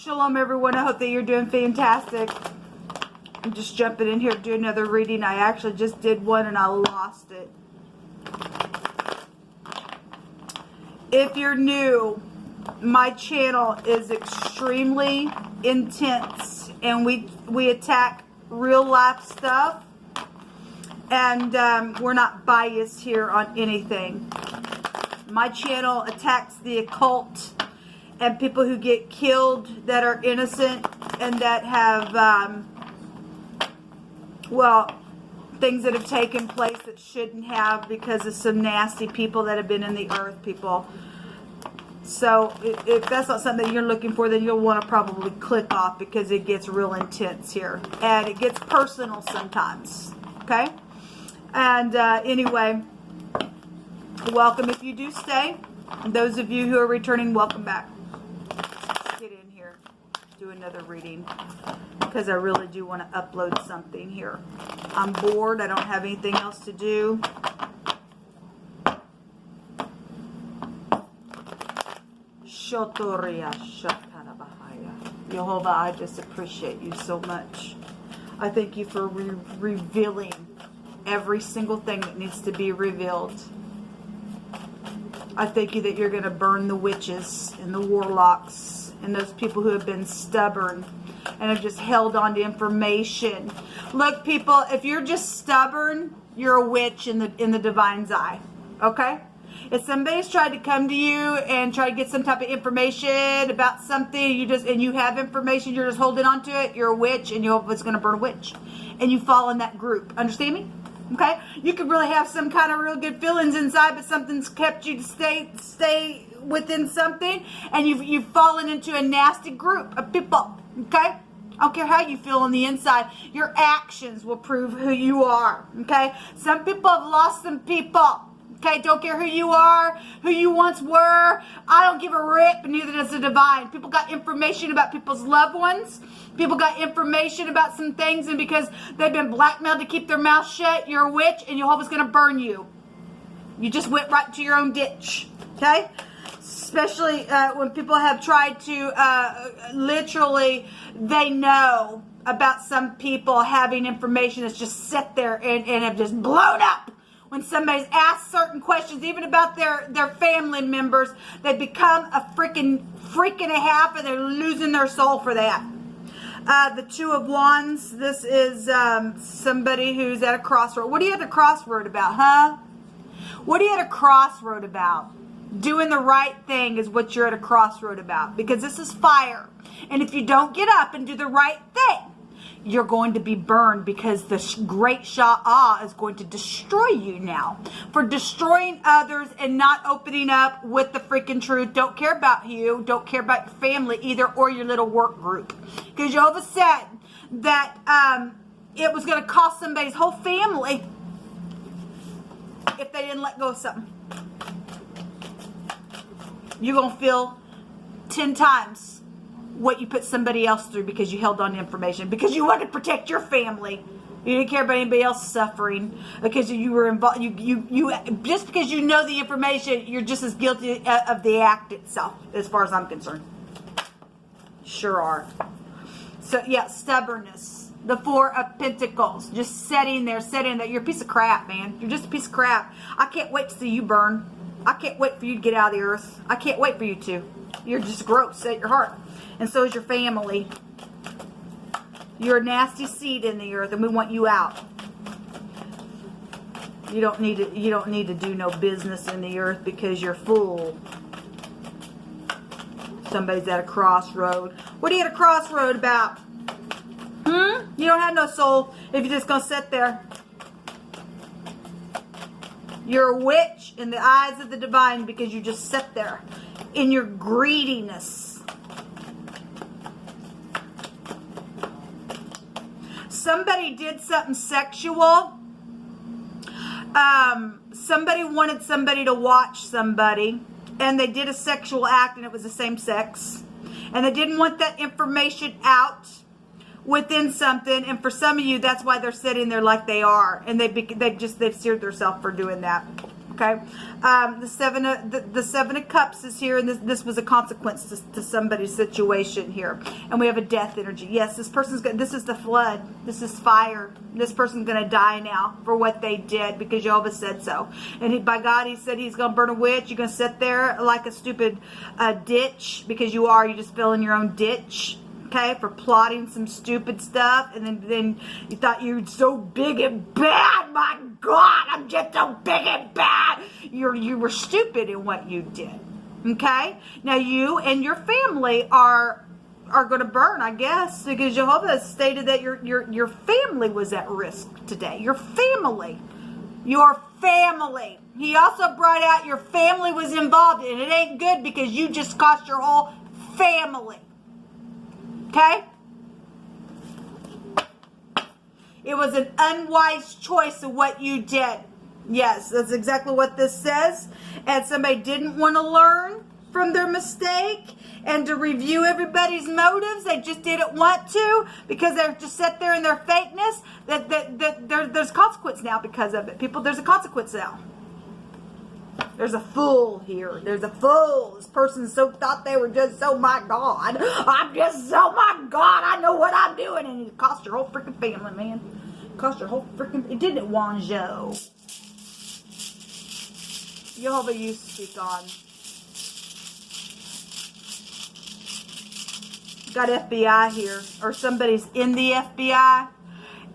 Shalom, everyone. I hope that you're doing fantastic. I'm just jumping in here to do another reading. I actually just did one and I lost it. If you're new, my channel is extremely intense and we attack real life stuff, and we're not biased here on anything. My channel attacks the occult and people who get killed that are innocent and that have well, things that have taken place that shouldn't have because of some nasty people that have been in the earth, people. So if that's not something that you're looking for, then you'll want to probably click off, because it gets real intense here and it gets personal sometimes. Okay? And anyway, welcome if you do stay. And those of you who are returning, welcome back. Let's get in here, do another reading, because I really do want to upload something here. I'm bored. I don't have anything else to do. Jehovah, I just appreciate you so much. I thank you for revealing every single thing that needs to be revealed. I thank you that you're going to burn the witches and the warlocks and those people who have been stubborn and have just held on to information. Look, people, if you're just stubborn, you're a witch in the divine's eye. Okay? If somebody's tried to come to you and try to get some type of information about something, and you have information, you're just holding on to it, you're a witch, and Jehovah's going to burn a witch. And you fall in that group. Understand me? Okay? You could really have some kind of real good feelings inside, but something's kept you to stay within something, and you've fallen into a nasty group of people. Okay? I don't care how you feel on the inside. Your actions will prove who you are. Okay? Some people have lost some people. Okay? Don't care who you are, who you once were. I don't give a rip, and neither does the divine. People got information about people's loved ones. People got information about some things, and because they've been blackmailed to keep their mouth shut, you're a witch, and Jehovah's going to burn you. You just went right to your own ditch. Okay? Especially when people have tried to, literally, they know about some people having information that's just set there and have just blown up. When somebody's asked certain questions, even about their family members, they become a freak and a half, and they're losing their soul for that. The Two of Wands, this is somebody who's at a crossroad. What are you at a crossroad about, huh? What are you at a crossroad about? Doing the right thing is what you're at a crossroad about, because this is fire. And if you don't get up and do the right thing, you're going to be burned, because the great Sha'ah is going to destroy you now for destroying others and not opening up with the freaking truth. Don't care about you. Don't care about your family either, or your little work group. Because Jehovah said that it was going to cost somebody's whole family if they didn't let go of something. You're going to feel 10 times what you put somebody else through, because you held on to information, because you wanted to protect your family. You didn't care about anybody else suffering, because you were involved. You just because you know the information, you're just as guilty of the act itself, as far as I'm concerned. Sure are. So yeah, stubbornness. The Four of Pentacles, just sitting there. You're a piece of crap, man. You're just a piece of crap. I can't wait to see you burn. I can't wait for you to get out of the earth. I can't wait for you to. You're just gross at your heart. And so is your family. You're a nasty seed in the earth, and we want you out. You don't need to do no business in the earth, because you're full. Somebody's at a crossroad. What are you at a crossroad about? You don't have no soul if you're just going to sit there. You're a witch in the eyes of the divine, because you just sit there in your greediness. Somebody did something sexual. Somebody wanted somebody to watch somebody, and they did a sexual act, and it was the same sex, and they didn't want that information out within something. And for some of you, that's why they're sitting there like they are, and they've seared themselves for doing that. Okay? Okay, the seven of cups is here, and this was a consequence to somebody's situation here. And we have a death energy. Yes, this person's going. This is the flood. This is fire. This person's going to die now for what they did because Jehovah said so. And by God, He said He's going to burn a witch. You're going to sit there like a stupid ditch because you are. You just fill in your own ditch. Okay, for plotting some stupid stuff, and then you thought you were so big and bad. My God, I'm just so big and bad. You were stupid in what you did. Okay, now you and your family are going to burn, I guess, because Jehovah has stated that your family was at risk today. Your family. He also brought out your family was involved, and it ain't good because you just cost your whole family. Okay? It was an unwise choice of what you did. Yes, that's exactly what this says. And somebody didn't want to learn from their mistake and to review everybody's motives. They just didn't want to because they're just set there in their fakeness. There's consequence now because of it. People, there's a consequence now. There's a fool here. There's a fool. This person thought they were just, oh my God. I'm just, oh my God, I know what I'm doing. And it cost your whole freaking family, man. Cost your whole freaking, it didn't Wanzhou. Jehovah, you speak on. Got FBI here. Or somebody's in the FBI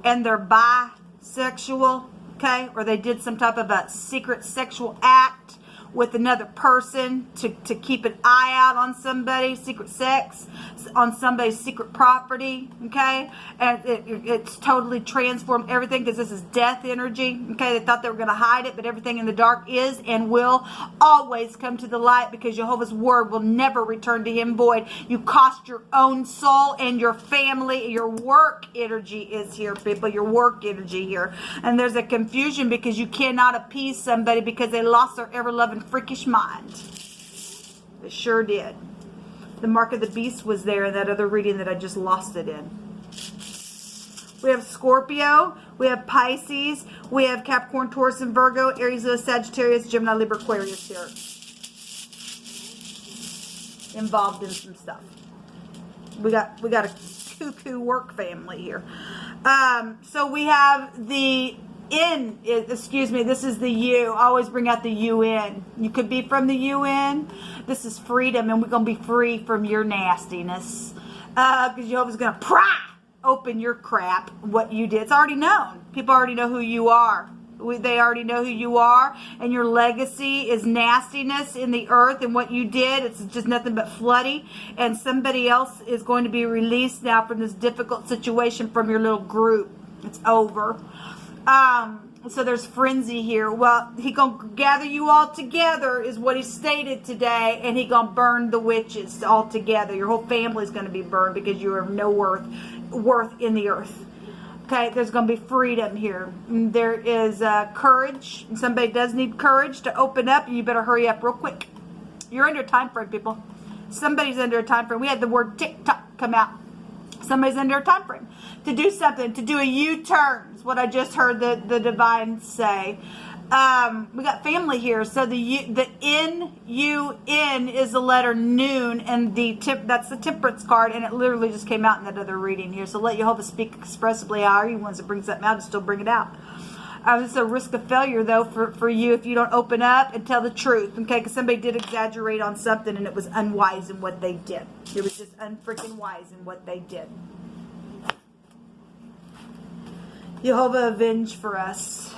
and they're bisexual. Okay, or they did some type of a secret sexual act with another person to keep an eye out on somebody, secret sex, on somebody's secret property, okay? And it's totally transformed everything because this is death energy, okay? They thought they were going to hide it, but everything in the dark is and will always come to the light because Jehovah's word will never return to Him void. You cost your own soul and your family. Your work energy is here, people, your work energy here. And there's a confusion because you cannot appease somebody because they lost their ever-loving freakish mind. It sure did. The mark of the beast was there in that other reading that I just lost it in. We have Scorpio, we have Pisces, we have Capricorn, Taurus, and Virgo, Aries, Leo, Sagittarius, Gemini, Libra, Aquarius here. Involved in some stuff. We got a cuckoo work family here. So we have the this is the U. I always bring out the UN. You could be from the UN. This is freedom, and we're going to be free from your nastiness. Because Jehovah's going to pry open your crap, what you did. It's already known. People already know who you are. They already know who you are, and your legacy is nastiness in the earth and what you did. It's just nothing but flooding, and somebody else is going to be released now from this difficult situation from your little group. It's over. So there's frenzy here. Well, He gonna gather you all together is what He stated today, and He gonna burn the witches all together. Your whole family is gonna be burned because you have no worth in the earth. Okay, there's gonna be freedom here. There is courage. Somebody does need courage to open up, and you better hurry up real quick. You're under a time frame, people. Somebody's under a time frame. We had the word TikTok come out. Somebody's under a time frame to do something, to do a U-turn. Is what I just heard the divine say. We got family here. So the N-U-N is the letter noon, and that's the temperance card, and it literally just came out in that other reading here. So let Jehovah speak expressively. However He wants to bring something out and still bring it out. It's a risk of failure, though, for you if you don't open up and tell the truth, okay? Because somebody did exaggerate on something, and it was unwise in what they did. It was just unfreaking wise in what they did. Jehovah, avenge for us.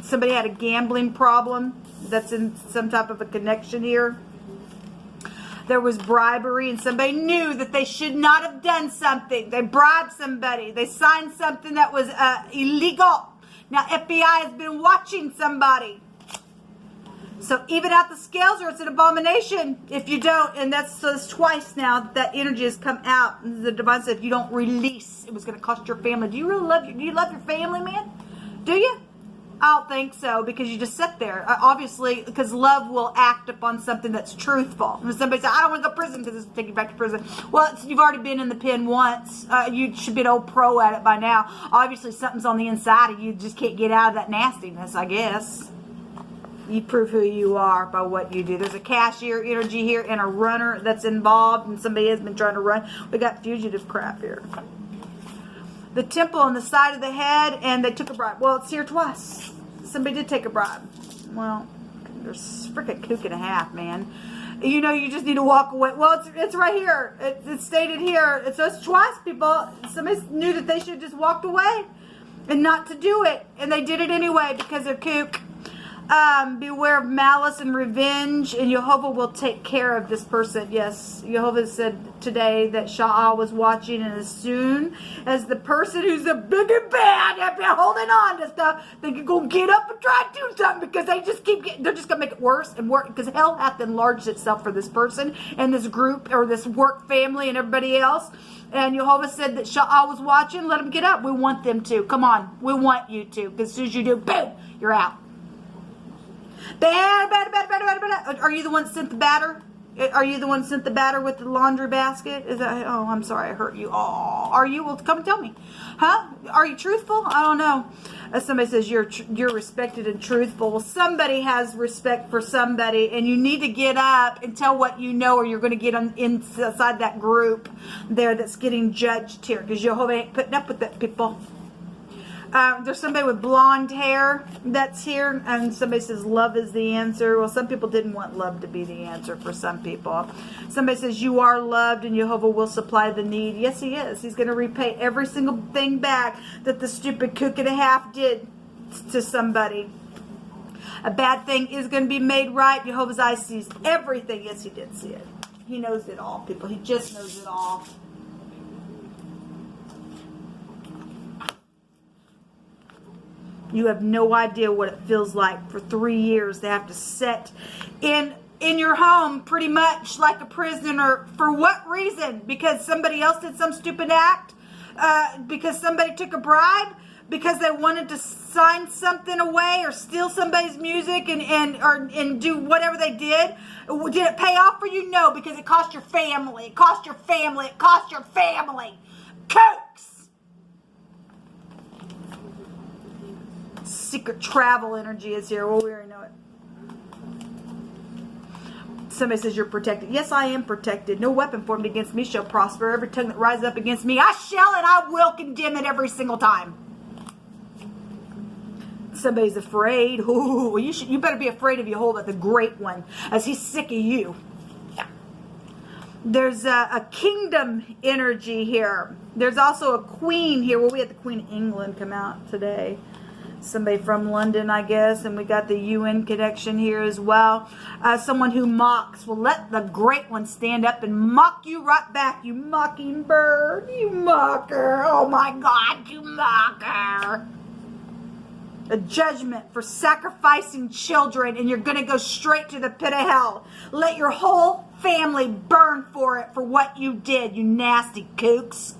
Somebody had a gambling problem that's in some type of a connection here. There was bribery, and somebody knew that they should not have done something. They bribed somebody. They signed something that was illegal. Now, FBI has been watching somebody. So even out the scales, or it's an abomination if you don't. And that's twice now that energy has come out. And the divine said, if you don't release, it was going to cost your family. Do you really love your family, man? Do you? I don't think so, because you just sit there. Obviously, because love will act upon something that's truthful. And somebody says, I don't want to go to prison because it's take you back to prison. Well, you've already been in the pen once. You should be an old pro at it by now. Obviously, something's on the inside of you. You just can't get out of that nastiness, I guess. You prove who you are by what you do. There's a cashier energy here and a runner that's involved, and somebody has been trying to run. We got fugitive crap here. The temple on the side of the head, and they took a bribe. Well, it's here twice. Somebody did take a bribe. Well, there's freaking kook and a half, man. You know, you just need to walk away. Well, it's right here. It's stated here. So it's twice, people. Somebody knew that they should have just walked away and not to do it. And they did it anyway because they're kook. Beware of malice and revenge, and Jehovah will take care of this person. Yes, Jehovah said today that Sha'ah was watching, and as soon as the person who's the big and bad have been holding on to stuff, they can go get up and try to do something, because they just keep getting, they're just going to make it worse and worse, because hell hath enlarged itself for this person and this group or this work family and everybody else. And Jehovah said that Sha'ah was watching. Let them get up. We want them to. Come on. We want you to, because as soon as you do, boom, you're out. Bad. Are you the one that sent the batter? Are you the one that sent the batter with the laundry basket? Is that? Oh, I'm sorry, I hurt you. Oh, are you? Well, come and tell me. Huh? Are you truthful? I don't know. Somebody says you're respected and truthful. Well, somebody has respect for somebody, and you need to get up and tell what you know, or you're going to get inside that group there that's getting judged here, because Jehovah ain't putting up with that, people. There's somebody with blonde hair that's here, and somebody says love is the answer. Well, some people didn't want love to be the answer for some people. Somebody says you are loved and Jehovah will supply the need. Yes, he is. He's going to repay every single thing back that the stupid kook and a half did to somebody. A bad thing is going to be made right. Jehovah's eye sees everything. Yes, he did see it. He knows it all, people. He just knows it all. You have no idea what it feels like for 3 years to have to sit in your home pretty much like a prisoner. For what reason? Because somebody else did some stupid act? Because somebody took a bribe? Because they wanted to sign something away or steal somebody's music and do whatever they did? Did it pay off for you? No, because it cost your family. It cost your family. It cost your family. Cokes! Secret travel energy is here. Well, we already know it. Somebody says you're protected. Yes, I am protected. No weapon formed against me shall prosper. Every tongue that rises up against me, I shall and I will condemn it every single time. Somebody's afraid. Ooh, well, you better be afraid of Jehovah, the Great One, as he's sick of you. There's a kingdom energy here. There's also a queen here. Well, we had the Queen of England come out today. Somebody from London, I guess, and we got the UN connection here as well. Someone who mocks. Well, let the Great One stand up and mock you right back, you mockingbird, you mocker. Oh my God, you mocker. A judgment for sacrificing children, and you're going to go straight to the pit of hell. Let your whole family burn for it, for what you did, you nasty kooks.